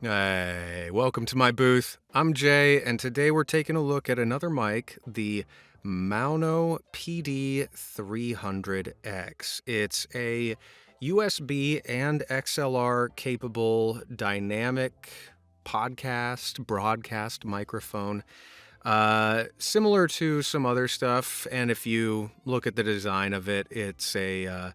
Hey, welcome to my booth. I'm Jay, and today we're taking a look at another mic, the Maono PD300X. It's a USB and XLR capable dynamic podcast broadcast microphone. Similar to some other stuff, and if you look at the design of it, it's a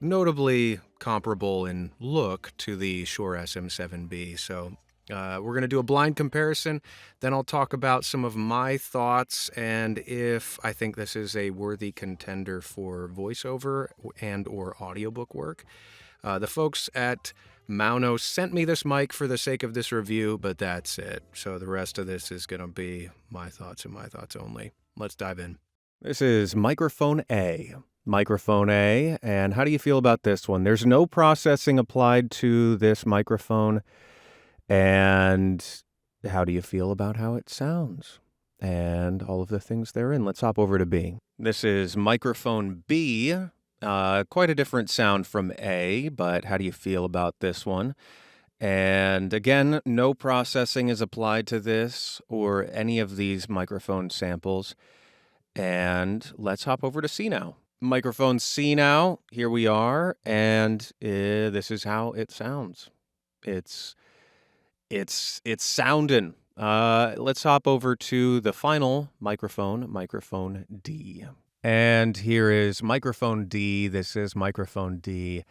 notably comparable in look to the Shure SM7b. So we're going to do a blind comparison. Then I'll talk about some of my thoughts and if I think this is a worthy contender for voiceover and or audiobook work. The folks at Maono sent me this mic for the sake of this review, but that's it. So the rest of this is going to be my thoughts and my thoughts only. Let's dive in. This is microphone A. Microphone A, and how do you feel about this one? There's no processing applied to this microphone, and how do you feel about how it sounds and all of the things therein? Let's hop over to B. This is microphone B. Quite a different sound from A, but how do you feel about this one? And again, no processing is applied to this or any of these microphone samples. And let's hop over to C now. Microphone C now, here we are, and this is how it sounds. It's sounding. Let's hop over to the final microphone D. And here is microphone D. This is microphone D.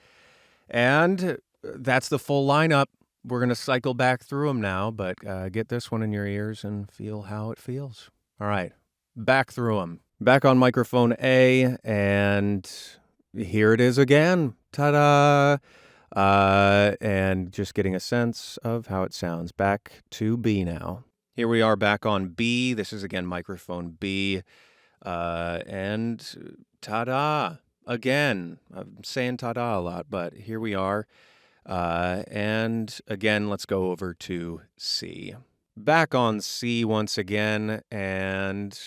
And that's the full lineup. We're going to cycle back through them now, but get this one in your ears and feel how it feels. All right, back through them. Back on microphone A, and here it is again. Ta-da! And just getting a sense of how it sounds. Back to B now. Here we are back on B. This is again microphone B. And ta-da! Again. I'm saying ta-da a lot, but here we are. And again, let's go over to C. Back on C once again, and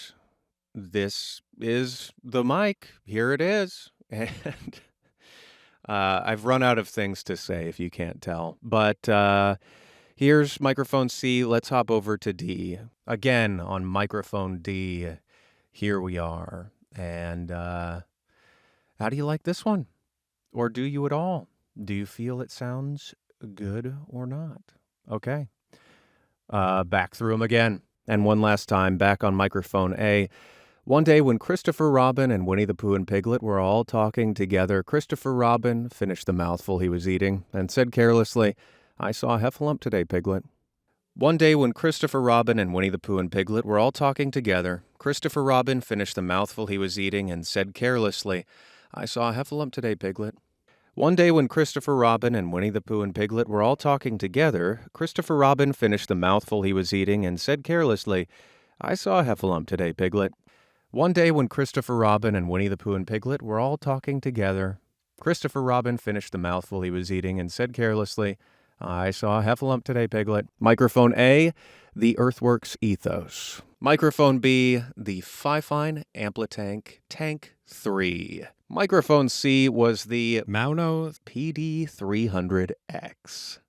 this is the mic. Here it is. And I've run out of things to say if you can't tell. But here's microphone C. Let's hop over to D. Again on microphone D. Here we are. And how do you like this one? Or do you at all? Do you feel it sounds good or not? Okay. Back through them again. And one last time, back on microphone A. One day when Christopher Robin and Winnie the Pooh and Piglet were all talking together, Christopher Robin finished the mouthful he was eating and said carelessly, "I saw a heffalump today, Piglet." One day when Christopher Robin and Winnie the Pooh and Piglet were all talking together, Christopher Robin finished the mouthful he was eating and said carelessly, "I saw a heffalump today, Piglet." One day when Christopher Robin and Winnie the Pooh and Piglet were all talking together, Christopher Robin finished the mouthful he was eating and said carelessly, "I saw a heffalump today, Piglet." One day when Christopher Robin and Winnie the Pooh and Piglet were all talking together, Christopher Robin finished the mouthful he was eating and said carelessly, "I saw a heffalump today, Piglet." Microphone A, the Earthworks ETHOS. Microphone B, the Fifine Amplitank Tank 3. Microphone C was the Maono PD300X.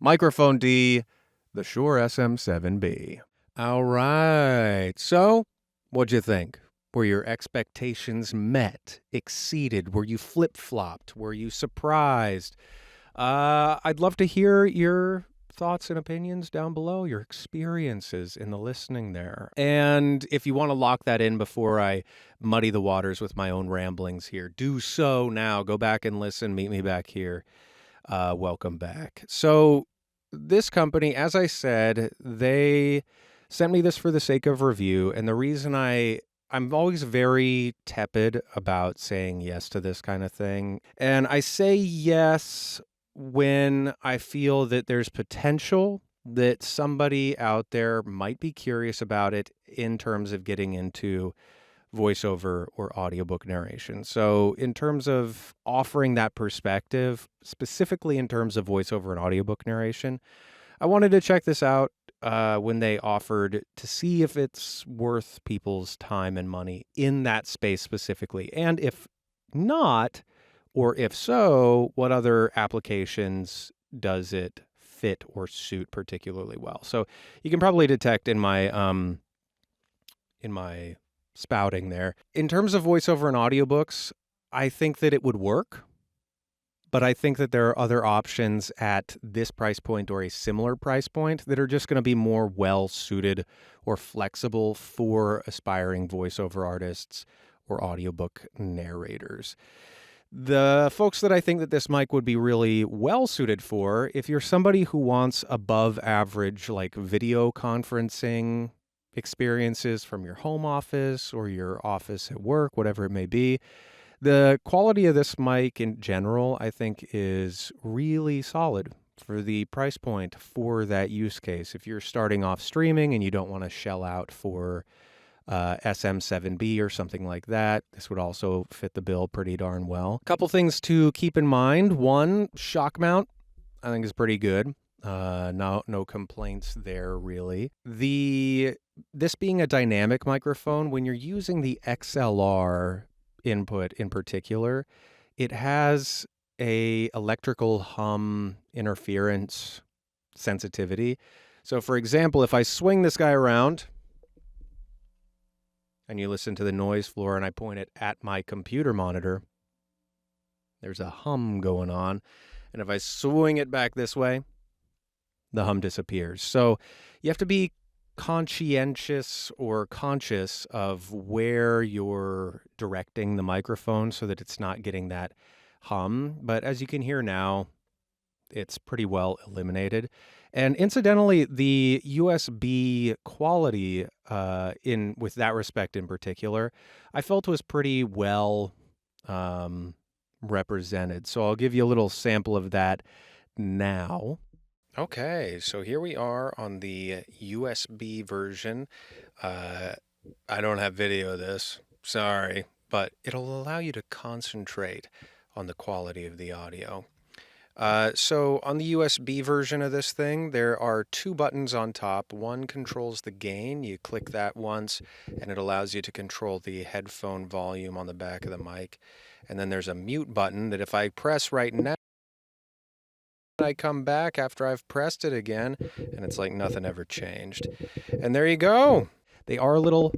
Microphone D, the Shure SM7b. All right, so what'd you think? Were your expectations met, exceeded? Were you flip-flopped? Were you surprised? I'd love to hear your thoughts and opinions down below, your experiences in the listening there. And if you want to lock that in before I muddy the waters with my own ramblings here, do so now. Go back and listen. Meet me back here. Welcome back. So this company, as I said, they sent me this for the sake of review. And the reason I'm always very tepid about saying yes to this kind of thing. And I say yes when I feel that there's potential that somebody out there might be curious about it in terms of getting into voiceover or audiobook narration. So in terms of offering that perspective, specifically in terms of voiceover and audiobook narration, I wanted to check this out when they offered to see if it's worth people's time and money in that space specifically. And if not, or if so, what other applications does it fit fit or suit particularly well. So you can probably detect in my spouting there. In terms of voiceover and audiobooks, I think that it would work, but I think that there are other options at this price point or a similar price point that are just going to be more well-suited or flexible for aspiring voiceover artists or audiobook narrators. The folks that I think that this mic would be really well-suited for, if you're somebody who wants above average, like video conferencing experiences from your home office or your office at work, whatever it may be. The quality of this mic in general, I think, is really solid for the price point for that use case. If you're starting off streaming and you don't want to shell out for SM7b or something like that, this would also fit the bill pretty darn well. A couple things to keep in mind. One, shock mount, I think is pretty good. No complaints there, really. This being a dynamic microphone, when you're using the XLR input in particular, it has a electrical hum interference sensitivity. So for example, if I swing this guy around and you listen to the noise floor and I point it at my computer monitor, there's a hum going on. And if I swing it back this way, the hum disappears. So you have to be conscientious or conscious of where you're directing the microphone so that it's not getting that hum. But as you can hear now, it's pretty well eliminated. And incidentally, the USB quality with that respect in particular, I felt was pretty well represented. So I'll give you a little sample of that now. Okay, so here we are on the USB version. I don't have video of this, sorry, but it'll allow you to concentrate on the quality of the audio. So on the USB version of this thing, there are two buttons on top. One controls the gain. You click that once, and it allows you to control the headphone volume on the back of the mic. And then there's a mute button that if I press right now, I come back after I've pressed it again, and it's like nothing ever changed. And there you go. They are a little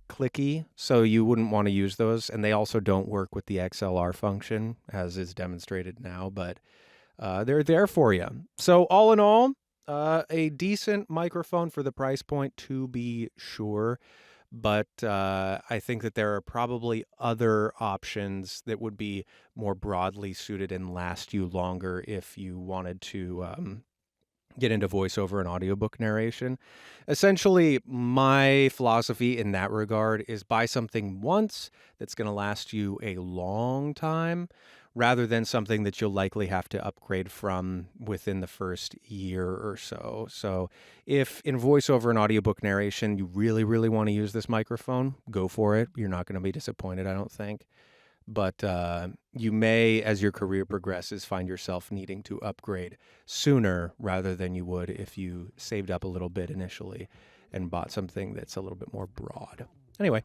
clicky, so you wouldn't want to use those, and they also don't work with the XLR function, as is demonstrated now, but they're there for you. So all in all, a decent microphone for the price point, to be sure. But I think that there are probably other options that would be more broadly suited and last you longer if you wanted to get into voiceover and audiobook narration. Essentially, my philosophy in that regard is buy something once that's going to last you a long time, rather than something that you'll likely have to upgrade from within the first year or so. So if in voiceover and audiobook narration you really, really want to use this microphone, go for it. You're not going to be disappointed, I don't think. But you may, as your career progresses, find yourself needing to upgrade sooner rather than you would if you saved up a little bit initially and bought something that's a little bit more broad. Anyway,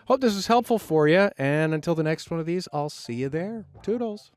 hope this was helpful for you, and until the next one of these, I'll see you there. Toodles.